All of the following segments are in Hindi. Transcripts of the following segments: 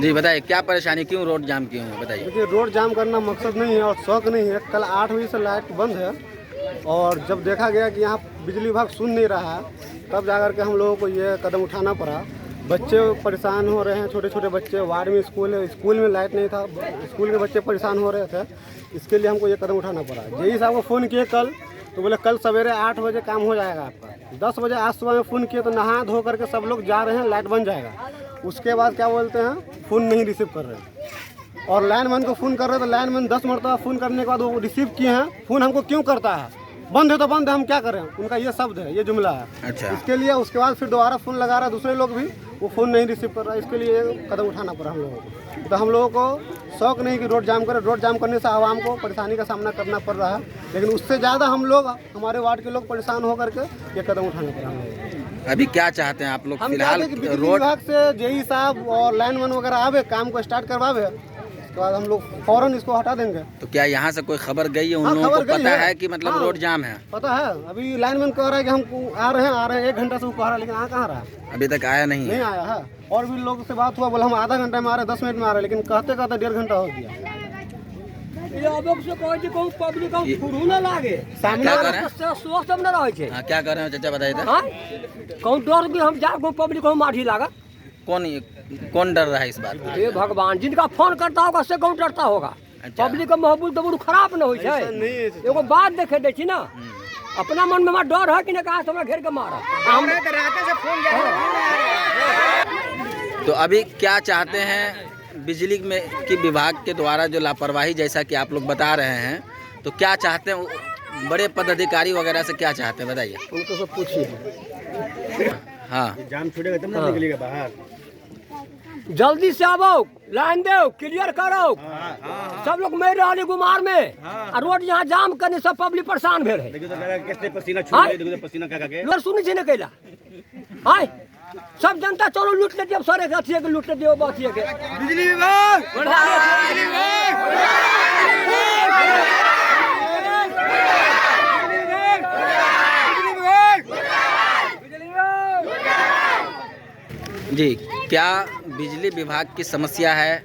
जी बताइए, क्या परेशानी, क्यों रोड जाम किए हैं, बताइए। देखिए, रोड जाम करना मकसद नहीं है और शौक नहीं है। कल 8 बजे से लाइट बंद है और जब देखा गया कि यहाँ बिजली विभाग सुन नहीं रहा है, तब जाकर के हम लोगों को ये कदम उठाना पड़ा। बच्चे परेशान हो रहे हैं, छोटे छोटे बच्चे, वार्ड में स्कूल है, स्कूल में लाइट नहीं था, स्कूल के बच्चे परेशान हो रहे थे। इसके लिए हमको ये कदम उठाना पड़ा। जेई साहब को फ़ोन किए कल, तो बोले कल सवेरे 8 बजे काम हो जाएगा आपका। 10 बजे आज सुबह में फ़ोन किए तो नहा धो करके सब लोग जा रहे हैं, लाइट बन जाएगा। उसके बाद क्या बोलते हैं, फ़ोन नहीं रिसीव कर रहे और लाइनमैन को फ़ोन कर रहे हैं, तो लाइनमैन 10 मरतबा फ़ोन करने के बाद वो रिसीव किए हैं। फ़ोन हमको क्यों करता है, बंद है तो बंद है, हम क्या करें, उनका ये शब्द है, ये जुमला है। अच्छा। इसके लिए उसके बाद फिर दोबारा फ़ोन लगा रहा है, दूसरे लोग भी, वो फ़ोन नहीं रिसीव कर रहा है। इसके लिए कदम उठाना पड़ा हम लोगों को। तो हम लोगों को शौक नहीं कि रोड जाम करें। रोड जाम करने से आवाम को परेशानी का सामना करना पड़ रहा है, लेकिन उससे ज़्यादा हम लोग, हमारे वार्ड के लोग परेशान होकर के ये कदम उठाना पड़ा हम लोगों को। अभी क्या चाहते हैं आप लोग? हम फिलहाल चाहते हैं कि बिजली रोड, विभाग से जेई साहब और लाइनमैन वगैरह आवे, काम को स्टार्ट करवावे, उसके बाद हम लोग फौरन इसको हटा देंगे। तो क्या यहाँ से कोई खबर गई है उन हाँ, लोगों को? खबर गई पता है। है कि मतलब हाँ, रोड जाम है? पता है। अभी लाइनमैन कह रहा है कि हम आ रहे हैं 1 घंटा से वो कह रहा है, लेकिन कहाँ रहा है, अभी तक आया नहीं है। नहीं आया है। और भी लोगों से बात हुआ, बोला हम आधा घंटा में आ रहे हैं, 10 मिनट में आ रहे हैं, लेकिन कहते कहते 1.5 घंटा हो गया। क्या कर रहे हैं? हाँ, क्या कर रहे हैं चाचा, बताइए तो। कौन डर भी हम जा पब्लिक को माठी लागा। कौन डर रहा है इस बात का? हे भगवान, जिनका फोन करता होगा से कौन डरता होगा। अच्छा। पब्लिक का महबूब तो बड़ू खराब न हो जाए। एगो बात देखे दै छी ना, अपना मन में हमारा डर है कि ना, कहा हमरा घेर के मारा। तो अभी क्या चाहते हैं बिजली में की विभाग के द्वारा जो लापरवाही, जैसा कि आप लोग बता रहे हैं, तो क्या चाहते हैं बड़े पदाधिकारी वगैरह से, क्या चाहते हैं बताइए? उनको सब पूछिए। हाँ, जाम छूटेगा तब ना निकलेगा बाहर। जल्दी से आवो, लाइन दो, क्लियर करो। सब लोग मर रहा गुमार में, और रोड यहाँ जाम करने सब पब्लिक परेशान भेल है। सुनी छी न कैला, हाय सब जनता चलो लूट ले दियो, सारे अथिए के लूट ले दियो, बाथिए के। बिजली विभाग, जी, क्या बिजली विभाग की समस्या है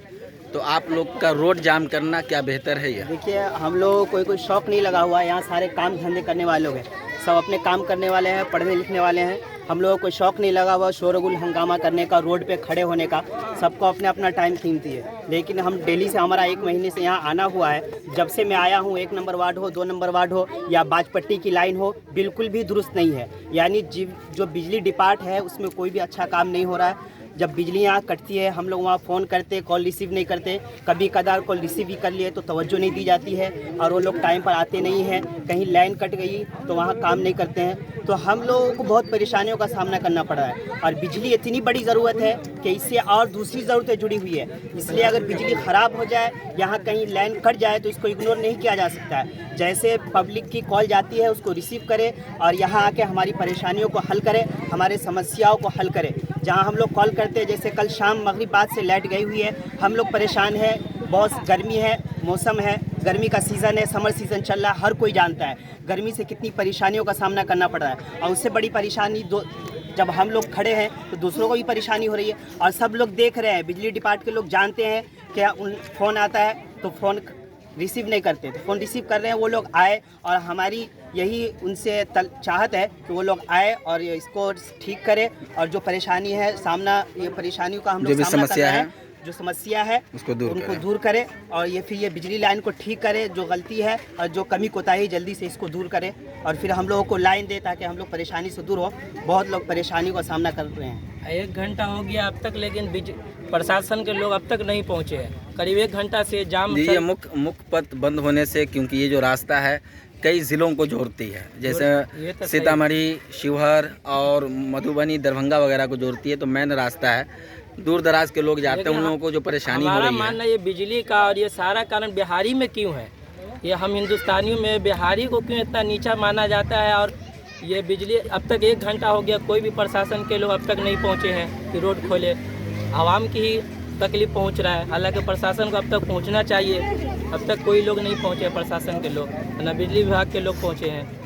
तो आप लोग का रोड जाम करना क्या बेहतर है? यह देखिए, हम लोग कोई शौक नहीं लगा हुआ है। यहाँ सारे काम धंधे करने वाले लोग हैं, सब अपने काम करने वाले हैं, पढ़ने लिखने वाले हैं। हम लोगों को कोई शौक नहीं लगा हुआ शोरगुल हंगामा करने का, रोड पे खड़े होने का। सबको अपने अपना टाइम कीमती है, लेकिन हम डेली से, हमारा 1 महीने से यहाँ आना हुआ है। जब से मैं आया हूँ, 1 नंबर वार्ड हो, 2 नंबर वार्ड हो या बाजपट्टी की लाइन हो, बिल्कुल भी दुरुस्त नहीं है। यानी जो बिजली डिपार्ट है उसमें कोई भी अच्छा काम नहीं हो रहा है। जब बिजली यहाँ कटती है, हम लोग वहाँ फ़ोन करते, कॉल रिसीव नहीं करते। कभी कदार कॉल रिसीव भी कर लिए तो तवज्जो नहीं दी जाती है, और वो लोग टाइम पर आते नहीं हैं। कहीं लाइन कट गई तो वहाँ काम नहीं करते हैं। तो हम लोगों को बहुत परेशानियों का सामना करना पड़ रहा है। और बिजली इतनी बड़ी ज़रूरत है कि इससे और दूसरी ज़रूरतें जुड़ी हुई है। इसलिए अगर बिजली ख़राब हो जाए, यहाँ कहीं लाइन कट जाए, तो इसको इग्नोर नहीं किया जा सकता है। जैसे पब्लिक की कॉल जाती है उसको रिसीव करे और यहाँ आके हमारी परेशानियों को हल करे, हमारे समस्याओं को हल करे। जहाँ हम लोग कॉल करते हैं, जैसे कल शाम मगरिब बाद से लाइट गई हुई है, हम लोग परेशान हैं। बहुत गर्मी है, मौसम है, गर्मी का सीज़न है, समर सीज़न चल रहा है। हर कोई जानता है गर्मी से कितनी परेशानियों का सामना करना पड़ रहा है। और उससे बड़ी परेशानी जब हम लोग खड़े हैं तो दूसरों को भी परेशानी हो रही है, और सब लोग देख रहे हैं। बिजली डिपार्ट के लोग जानते हैं कि फ़ोन आता है तो फ़ोन रिसीव नहीं करते, तो फ़ोन रिसीव कर रहे हैं। वो लोग आए, और हमारी यही उनसे चाहत है कि वो लोग आए और इसको ठीक करें, और जो परेशानी है सामना, ये परेशानियों का हम लोग सामना कर रहे हैं, जो समस्या है उनको दूर करे, और ये फिर ये बिजली लाइन को ठीक करे, जो गलती है और जो कमी कोताही जल्दी से इसको दूर करे, और फिर हम लोगों को लाइन दे ताकि हम लोग परेशानी से दूर हो। बहुत लोग परेशानी का सामना कर रहे हैं। 1 घंटा हो गया अब तक, लेकिन प्रशासन के लोग अब तक नहीं पहुंचे हैं। करीब 1 घंटा से जाम। ये मुख्य पथ बंद होने से, क्योंकि ये जो रास्ता है कई ज़िलों को जोड़ती है, जैसे सीतामढ़ी, शिवहर और मधुबनी, दरभंगा वगैरह को जोड़ती है, तो मेन रास्ता है। दूर दराज के लोग जाते हैं, उन लोगों को जो परेशानी हो रही है। हमारा मानना ये बिजली का और ये सारा कारण बिहारी में क्यों है? ये हम हिंदुस्तानियों में बिहारी को क्यों इतना नीचा माना जाता है? और ये बिजली अब तक 1 घंटा हो गया, कोई भी प्रशासन के लोग अब तक नहीं पहुँचे हैं कि रोड खोले। आवाम की ही तकलीफ पहुँच रहा है, हालांकि प्रशासन को अब तक पहुँचना चाहिए। अब तक कोई लोग नहीं पहुँचे, प्रशासन के लोग, ना बिजली विभाग के लोग पहुँचे हैं।